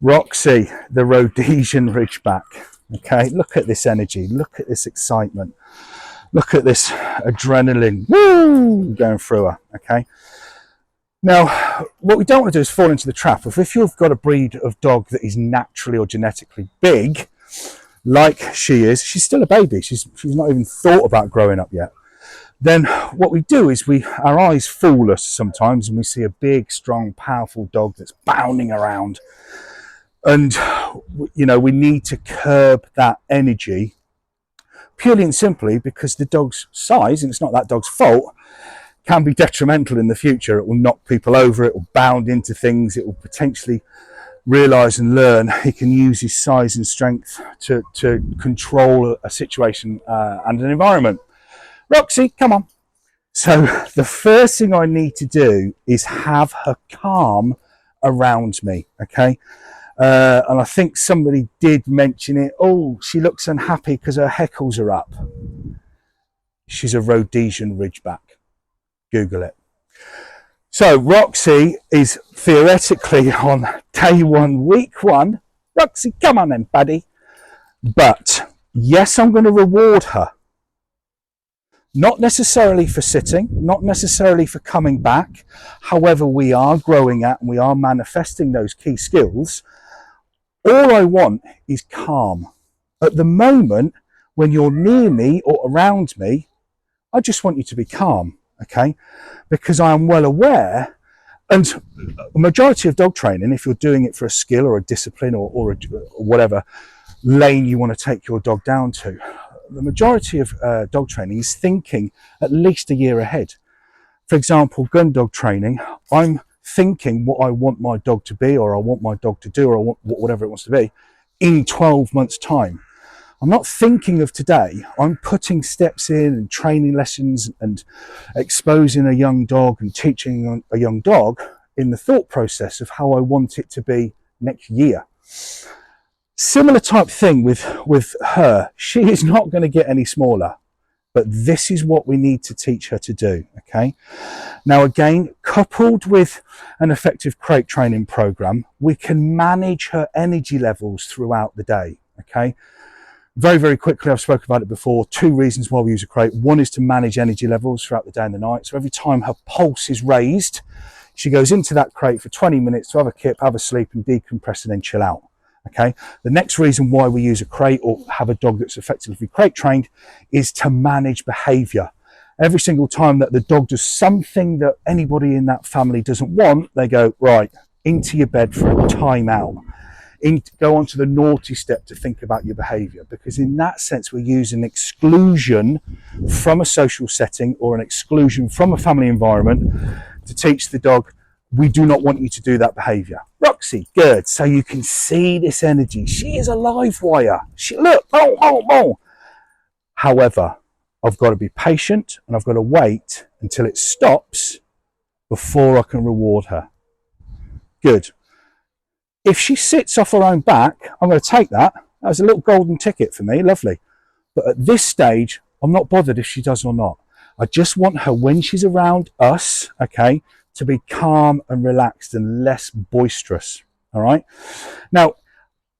Roxy, the Rhodesian Ridgeback. Okay, look at this energy, look at this excitement, look at this adrenaline, woo, going through her. Okay. Now, what we don't want to do is fall into the trap of, if you've got a breed of dog that is naturally or genetically big, like she is, she's still a baby. She's not even thought about growing up yet. Then what we do is our eyes fool us sometimes, and we see a big, strong, powerful dog that's bounding around. And, you know, we need to curb that energy purely and simply because the dog's size, and it's not that dog's fault, can be detrimental in the future. It will knock people over, it will bound into things, it will potentially realise and learn he can use his size and strength to control a situation and an environment. Roxy, come on. So the first thing I need to do is have her calm around me, okay? And I think somebody did mention it. Oh, she looks unhappy because her heckles are up. She's a Rhodesian Ridgeback. Google it. So Roxy is theoretically on day one, week one. Roxy, come on then, buddy. But yes, I'm going to reward her. Not necessarily for sitting, not necessarily for coming back. However, we are growing at and we are manifesting those key skills. All I want is calm. At the moment, when you're near me or around me, I just want you to be calm, okay? Because I am well aware, and the majority of dog training, if you're doing it for a skill or a discipline or whatever lane you want to take your dog down to, the majority of dog training is thinking at least a year ahead. For example, gun dog training, I'm thinking what I want my dog to be, or I want my dog to do, or I want whatever it wants to be in 12 months time. I'm not thinking of today. I'm putting steps in and training lessons and exposing a young dog and teaching a young dog in the thought process of how I want it to be next year. Similar type thing with her. She is not going to get any smaller, but this is what we need to teach her to do, okay? Now, again, coupled with an effective crate training program, we can manage her energy levels throughout the day, okay? Very, very quickly, I've spoken about it before, 2 reasons why we use a crate. One is to manage energy levels throughout the day and the night. So every time her pulse is raised, she goes into that crate for 20 minutes to have a kip, have a sleep and decompress and then chill out. Okay. The next reason why we use a crate or have a dog that's effectively crate trained is to manage behavior. Every single time that the dog does something that anybody in that family doesn't want, they go, right, into your bed for a timeout. Go on to the naughty step to think about your behavior, because in that sense we're using exclusion from a social setting or an exclusion from a family environment to teach the dog, we do not want you to do that behavior. Roxy, good. So you can see this energy. She is a live wire. Look, oh, oh, oh. However, I've got to be patient and I've got to wait until it stops before I can reward her. Good. If she sits off her own back, I'm going to take that. That's a little golden ticket for me, lovely. But at this stage, I'm not bothered if she does or not. I just want her, when she's around us, okay, to be calm and relaxed and less boisterous, all right? Now,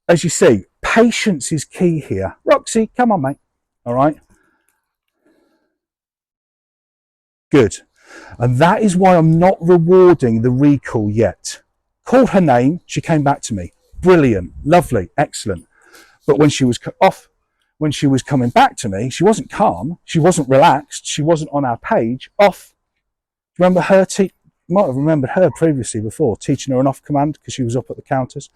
as you see, patience is key here. Roxy, come on, mate, all right? Good. And that is why I'm not rewarding the recall yet. Called her name, she came back to me. Brilliant, lovely, excellent. But when she was off, when she was coming back to me, she wasn't calm, she wasn't relaxed, she wasn't on our page, off. Remember her, might have remembered her previously before, teaching her an off command because she was up at the counters.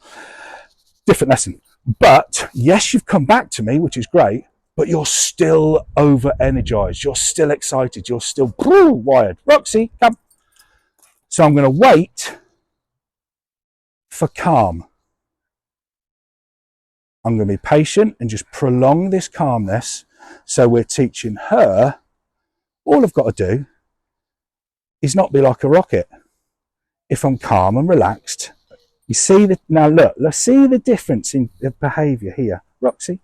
Different lesson. But yes, you've come back to me, which is great, but you're still over energized, you're still excited, you're still wired. Roxy, come. So I'm going to wait for calm. I'm going to be patient and just prolong this calmness. So we're teaching her, all I've got to do is not be like a rocket. If I'm calm and relaxed, you see that now. Look, let's see the difference in the behavior here. Roxy,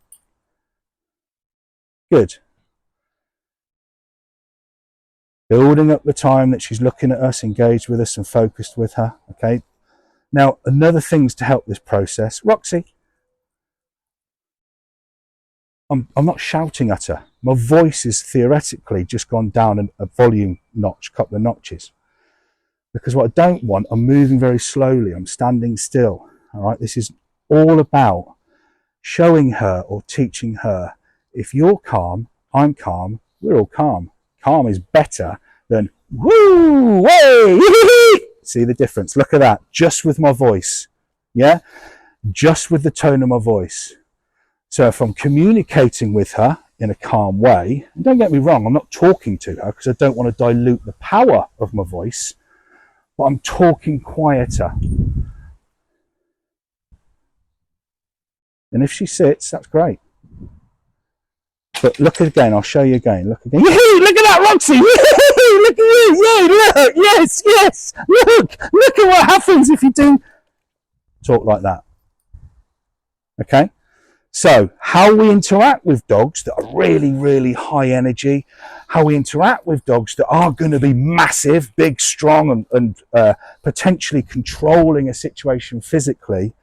good. Building up the time that she's looking at us, engaged with us and focused with her. Okay, Now, another things to help this process, Roxy, I'm not shouting at her. My voice is theoretically just gone down a volume notch, couple of notches. Because what I don't want, I'm moving very slowly, I'm standing still. All right, this is all about showing her or teaching her, if you're calm, I'm calm, we're all calm. Calm is better than woo, way. See the difference? Look at that, just with my voice. Yeah, just with the tone of my voice. So if I'm communicating with her in a calm way, and don't get me wrong, I'm not talking to her because I don't want to dilute the power of my voice, but I'm talking quieter. And if she sits, that's great. But look again, I'll show you again. Look again. Look at that, Roxy! Look at you! Yay, look! Yes, yes! Look at what happens if you do talk like that. Okay? So, how we interact with dogs that are really, really high energy, how we interact with dogs that are going to be massive, big, strong, and potentially controlling a situation physically,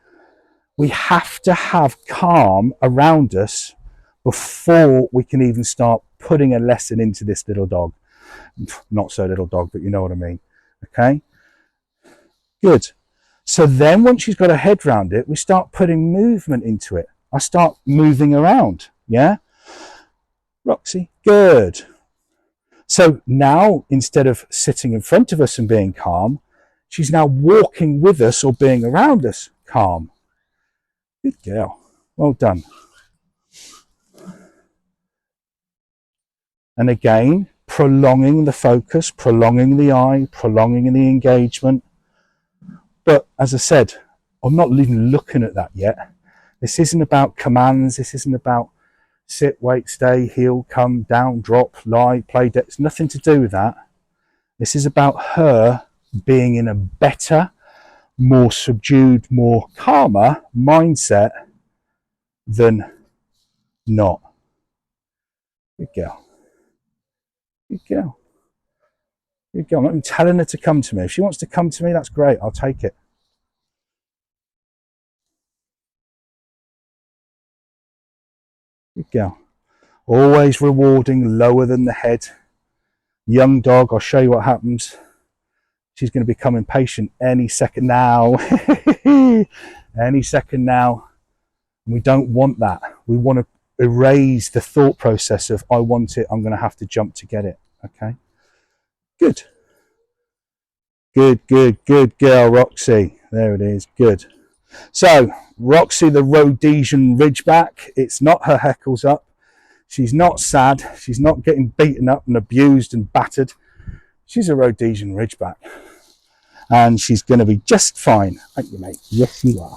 we have to have calm around us before we can even start putting a lesson into this little dog. Not so little dog, but you know what I mean. Okay? Good. So then once she's got her head around it, we start putting movement into it. I start moving around. Yeah? Roxy, good. So now, instead of sitting in front of us and being calm, she's now walking with us or being around us calm. Good girl. Well done. And again, prolonging the focus, prolonging the eye, prolonging the engagement. But as I said, I'm not even looking at that yet. This isn't about commands. This isn't about sit, wait, stay, heel, come, down, drop, lie, play dead. It's nothing to do with that. This is about her being in a better, more subdued, more calmer mindset than not. Good girl. Good girl. Good girl. I'm not even telling her to come to me. If she wants to come to me, that's great. I'll take it. Good girl. Always rewarding, lower than the head. Young dog, I'll show you what happens. She's going to become impatient any second now. Any second now. And we don't want that. We want to erase the thought process of, I want it, I'm going to have to jump to get it. Okay? Good. Good, good, good girl, Roxy. There it is. Good. So, Roxy, the Rhodesian Ridgeback, it's not her heckles up. She's not sad. She's not getting beaten up and abused and battered. She's a Rhodesian Ridgeback. And she's going to be just fine. Thank you, mate. Yes, you are.